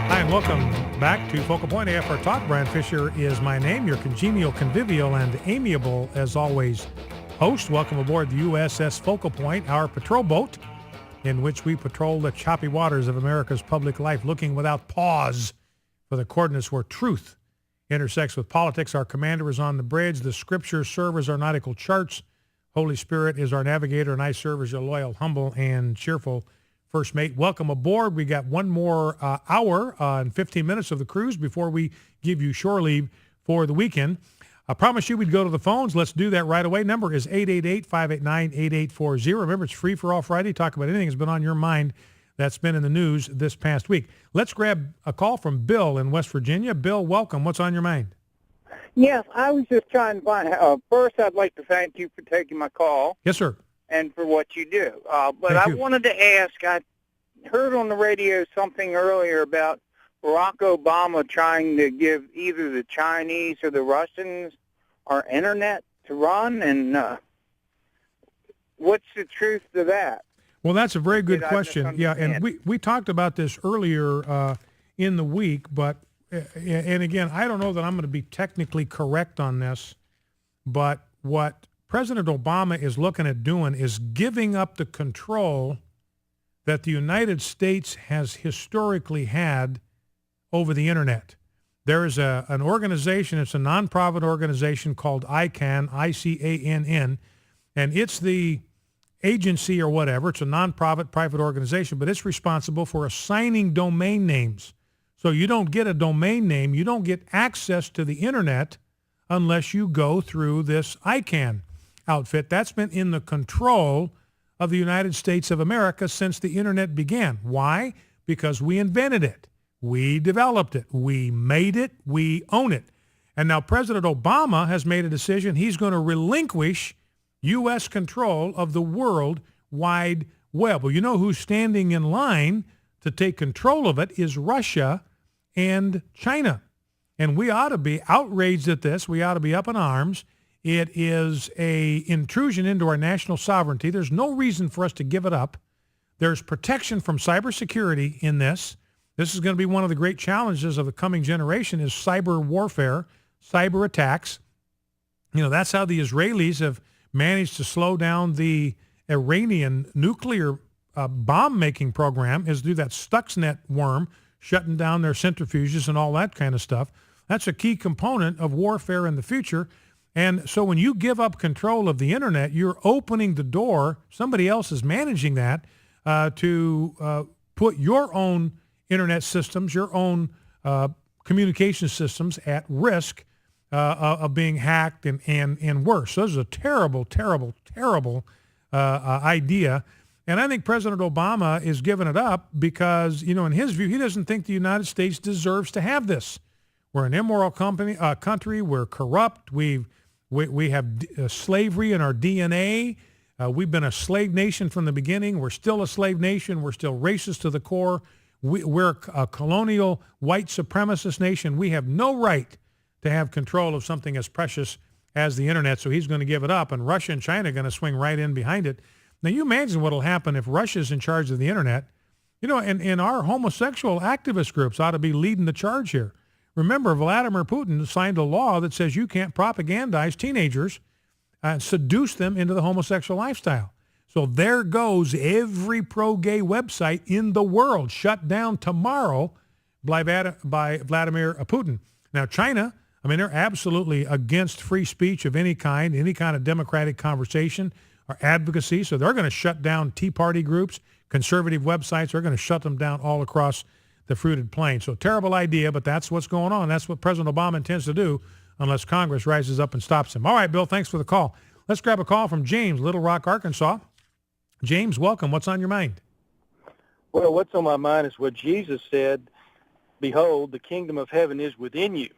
Hi, and welcome back to Focal Point AFR Talk. Brian Fisher is my name, your congenial, convivial, and amiable, as always, host. Welcome aboard the USS Focal Point, our patrol boat, in which we patrol the choppy waters of America's public life, looking without pause for the coordinates where truth intersects with politics. Our commander is on the bridge. The scriptures serve as our nautical charts. Holy Spirit is our navigator, and I serve as your loyal, humble, and cheerful first mate. Welcome aboard. We got one more hour and 15 minutes of the cruise before we give you shore leave for the weekend. I promised you we'd go to the phones. Let's do that right away. Number is 888-589-8840. Remember, it's free for all Friday. Talk about anything that's been on your mind that's been in the news this past week. Let's grab a call from Bill in West Virginia. Bill, welcome. What's on your mind? Yes, I was just trying to find out. First, I'd like to thank you for taking my call. Yes, sir. And for what you do. But Thank I you. wanted to ask, I heard on the radio something earlier about Barack Obama trying to give either the Chinese or the Russians our internet to run, and what's the truth to that? Well, that's a very good Did I question. Yeah, and misunderstand? we talked about this earlier in the week, but, and again, I don't know that I'm going to be technically correct on this, but what President Obama is looking at doing is giving up the control that the United States has historically had over the internet. There is an organization, it's a nonprofit organization called ICANN, ICANN, and it's the agency or whatever. It's a nonprofit private organization, but it's responsible for assigning domain names. So you don't get a domain name, you don't get access to the internet unless you go through this ICANN outfit. That's been in the control of the United States of America since the internet began. Why? Because we invented it. We developed it. We made it. We own it. And now President Obama has made a decision. He's going to relinquish U.S. control of the World Wide Web. Well, you know who's standing in line to take control of it is Russia and China. And we ought to be outraged at this. We ought to be up in arms. It is a intrusion into our national sovereignty. There's no reason for us to give it up. There's protection from cybersecurity in this. This is going to be one of the great challenges of the coming generation is cyber warfare, cyber attacks. You know, that's how the Israelis have managed to slow down the Iranian nuclear bomb-making program is through that Stuxnet worm, shutting down their centrifuges and all that kind of stuff. That's a key component of warfare in the future. And so when you give up control of the internet, you're opening the door, somebody else is managing that, to put your own internet systems, your own communication systems at risk of being hacked and worse. So this is a terrible, terrible, terrible idea. And I think President Obama is giving it up because, you know, in his view, he doesn't think the United States deserves to have this. We're an immoral country. We're corrupt. We have slavery in our DNA. We've been a slave nation from the beginning. We're still a slave nation. We're still racist to the core. We're a colonial white supremacist nation. We have no right to have control of something as precious as the internet. So he's going to give it up, and Russia and China are going to swing right in behind it. Now, you imagine what will happen if Russia's in charge of the internet. You know, and our homosexual activist groups ought to be leading the charge here. Remember, Vladimir Putin signed a law that says you can't propagandize teenagers and seduce them into the homosexual lifestyle. So there goes every pro-gay website in the world shut down tomorrow by Vladimir Putin. Now, China, I mean, they're absolutely against free speech of any kind of democratic conversation or advocacy. So they're going to shut down Tea Party groups, conservative websites. They're going to shut them down all across the fruited plain. So terrible idea, but that's what's going on. That's what President Obama intends to do unless Congress rises up and stops him. All right, Bill, thanks for the call. Let's grab a call from James, Little Rock, Arkansas. James, welcome. What's on your mind? Well, what's on my mind is what Jesus said, behold, the kingdom of heaven is within you.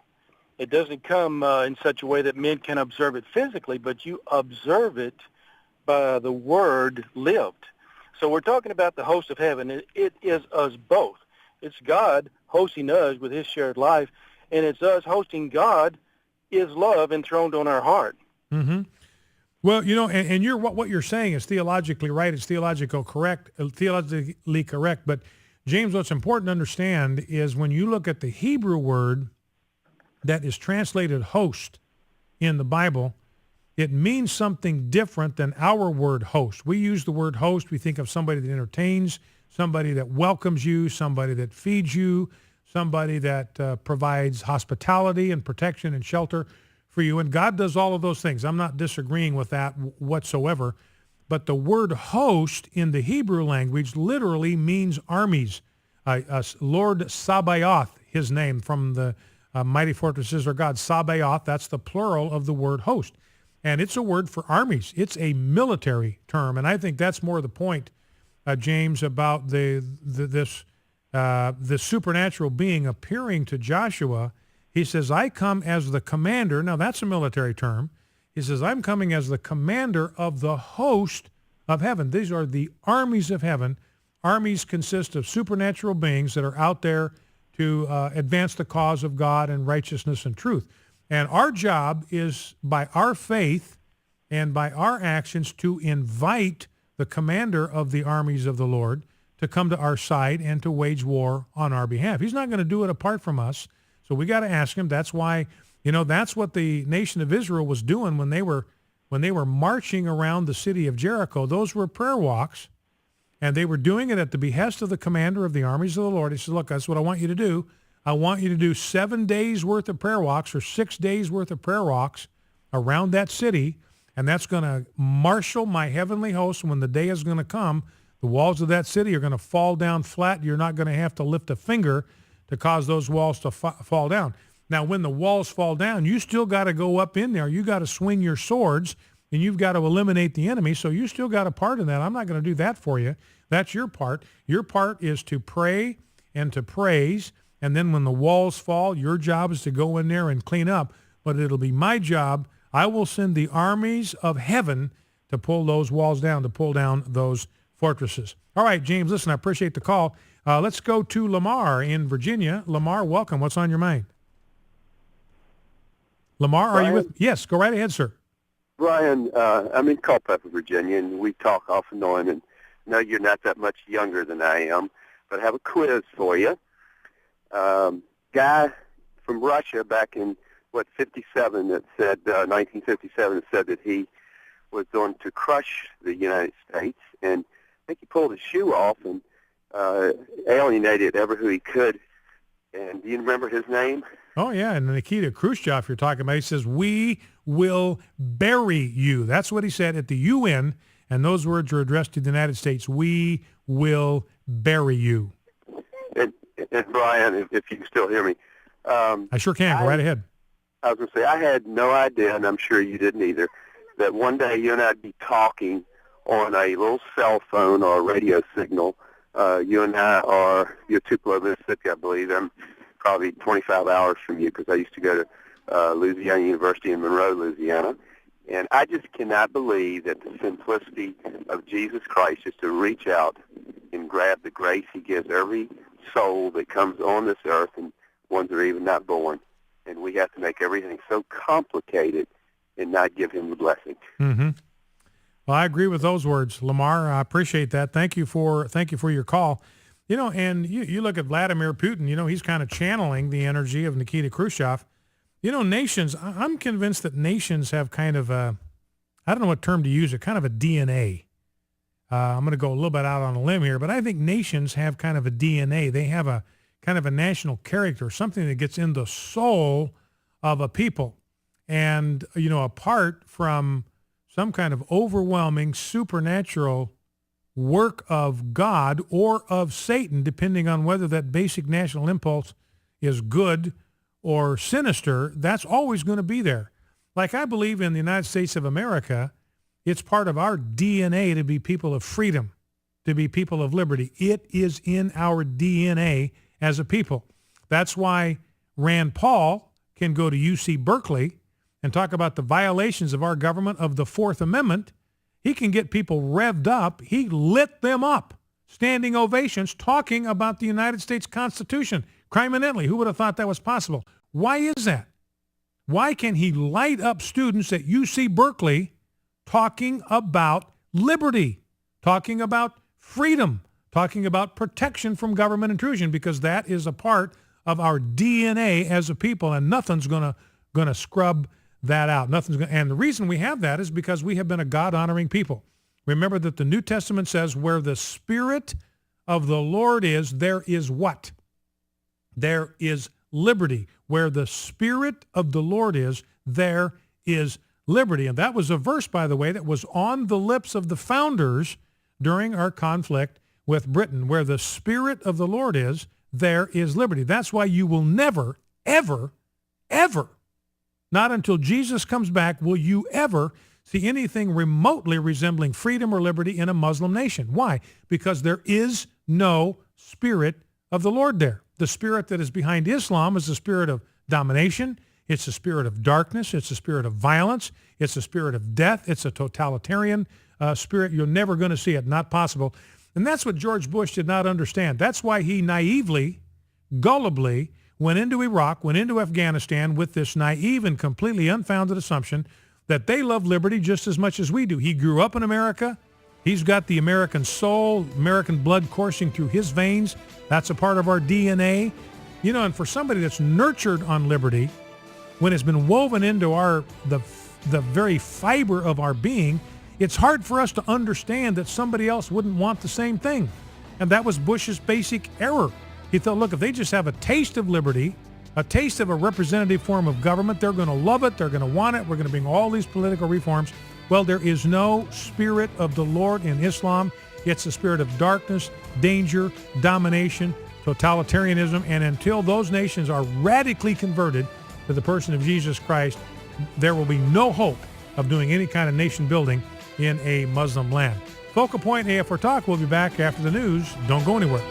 It doesn't come in such a way that men can observe it physically, but you observe it by the word lived. So we're talking about the host of heaven. It is us both. It's God hosting us with his shared life, and it's us hosting God is love enthroned on our heart. Mm-hmm. Well, and you're what you're saying is theologically right. It's theologically correct. But James, what's important to understand is when you look at the Hebrew word that is translated host in the Bible, it means something different than our word host. We use the word host. We think of somebody that entertains, somebody that welcomes you, somebody that feeds you, somebody that provides hospitality and protection and shelter for you. And God does all of those things. I'm not disagreeing with that whatsoever. But the word host in the Hebrew language literally means armies. Lord Sabaoth, his name from the mighty fortresses are God. Sabaoth, that's the plural of the word host. And it's a word for armies. It's a military term. And I think that's more the point, James, about this supernatural being appearing to Joshua. He says, I come as the commander. Now, that's a military term. He says, I'm coming as the commander of the host of heaven. These are the armies of heaven. Armies consist of supernatural beings that are out there to advance the cause of God and righteousness and truth. And our job is, by our faith and by our actions, to invite the commander of the armies of the Lord to come to our side and to wage war on our behalf. He's not going to do it apart from us. So we got to ask him. That's why, that's what the nation of Israel was doing when they were marching around the city of Jericho. Those were prayer walks, and they were doing it at the behest of the commander of the armies of the Lord. He said, look, that's what I want you to do. I want you to do 7 days worth of prayer walks or 6 days worth of prayer walks around that city, and that's going to marshal my heavenly host. When the day is going to come, the walls of that city are going to fall down flat. You're not going to have to lift a finger to cause those walls to fall down. Now, when the walls fall down, you still got to go up in there. You got to swing your swords, and you've got to eliminate the enemy, so you still got a part in that. I'm not going to do that for you. That's your part. Your part is to pray and to praise, and then when the walls fall, your job is to go in there and clean up. But it'll be my job. I will send the armies of heaven to pull those walls down, to pull down those fortresses. All right, James, listen, I appreciate the call. Let's go to Lamar in Virginia. Lamar, welcome. What's on your mind? Lamar, Brian? Are you with? Yes, go right ahead, sir. Brian, I'm in Culpeper, Virginia, and we talk off and on, and I know you're not that much younger than I am, but I have a quiz for you. Guy from Russia back in, 57, that said, 1957, said that he was going to crush the United States, and I think he pulled his shoe off and alienated ever who he could. And do you remember his name? Oh, yeah, and Nikita Khrushchev you're talking about, he says, we will bury you. That's what he said at the UN, and those words are addressed to the United States. We will bury you. And Brian, if you can still hear me. I sure can. Go right ahead. I was going to say, I had no idea, and I'm sure you didn't either, that one day you and I would be talking on a little cell phone or a radio signal. You and I are, you're Tupelo, Mississippi, I believe. I'm probably 25 hours from you because I used to go to Louisiana University in Monroe, Louisiana. And I just cannot believe that the simplicity of Jesus Christ is to reach out and grab the grace he gives every soul that comes on this earth and ones that are even not born. And we have to make everything so complicated and not give him the blessing. Mm-hmm. Well, I agree with those words, Lamar. I appreciate that. Thank you for your call. And you look at Vladimir Putin, he's kind of channeling the energy of Nikita Khrushchev. Nations, I'm convinced that nations have kind of a, I don't know what term to use, kind of a DNA. I'm going to go a little bit out on a limb here, but I think nations have kind of a DNA. They have a kind of a national character, something that gets in the soul of a people. And, apart from some kind of overwhelming supernatural work of God or of Satan, depending on whether that basic national impulse is good or sinister, that's always going to be there. Like I believe in the United States of America, it's part of our DNA to be people of freedom, to be people of liberty. It is in our DNA as a people. That's why Rand Paul can go to UC Berkeley and talk about the violations of our government of the Fourth Amendment. He can get people revved up. He lit them up, standing ovations, talking about the United States Constitution. Crime eminently. Who would have thought that was possible? Why is that? Why can he light up students at UC Berkeley talking about liberty, talking about freedom, talking about protection from government intrusion, because that is a part of our DNA as a people, and nothing's going to scrub that out. And the reason we have that is because we have been a God-honoring people. Remember that the New Testament says where the Spirit of the Lord is, there is what? There is liberty. Where the Spirit of the Lord is, there is liberty. And that was a verse, by the way, that was on the lips of the founders during our conflict with Britain. Where the Spirit of the Lord is, there is liberty. That's why you will never, ever, ever, not until Jesus comes back, will you ever see anything remotely resembling freedom or liberty in a Muslim nation. Why? Because there is no Spirit of the Lord there. The spirit that is behind Islam is the spirit of domination. It's the spirit of darkness. It's the spirit of violence. It's the spirit of death. It's a totalitarian spirit. You're never going to see it. Not possible. And that's what George Bush did not understand. That's why he naively, gullibly went into Iraq, went into Afghanistan with this naive and completely unfounded assumption that they love liberty just as much as we do. He grew up in America. He's got the American soul, American blood coursing through his veins. That's a part of our DNA. You know, and for somebody that's nurtured on liberty, when it's been woven into the very fiber of our being, it's hard for us to understand that somebody else wouldn't want the same thing. And that was Bush's basic error. He thought, look, if they just have a taste of liberty, a taste of a representative form of government, they're going to love it, they're going to want it, we're going to bring all these political reforms. Well, there is no Spirit of the Lord in Islam. It's the spirit of darkness, danger, domination, totalitarianism, and until those nations are radically converted to the person of Jesus Christ, there will be no hope of doing any kind of nation building in a Muslim land. Focal Point AFR Talk. We'll be back after the news. Don't go anywhere.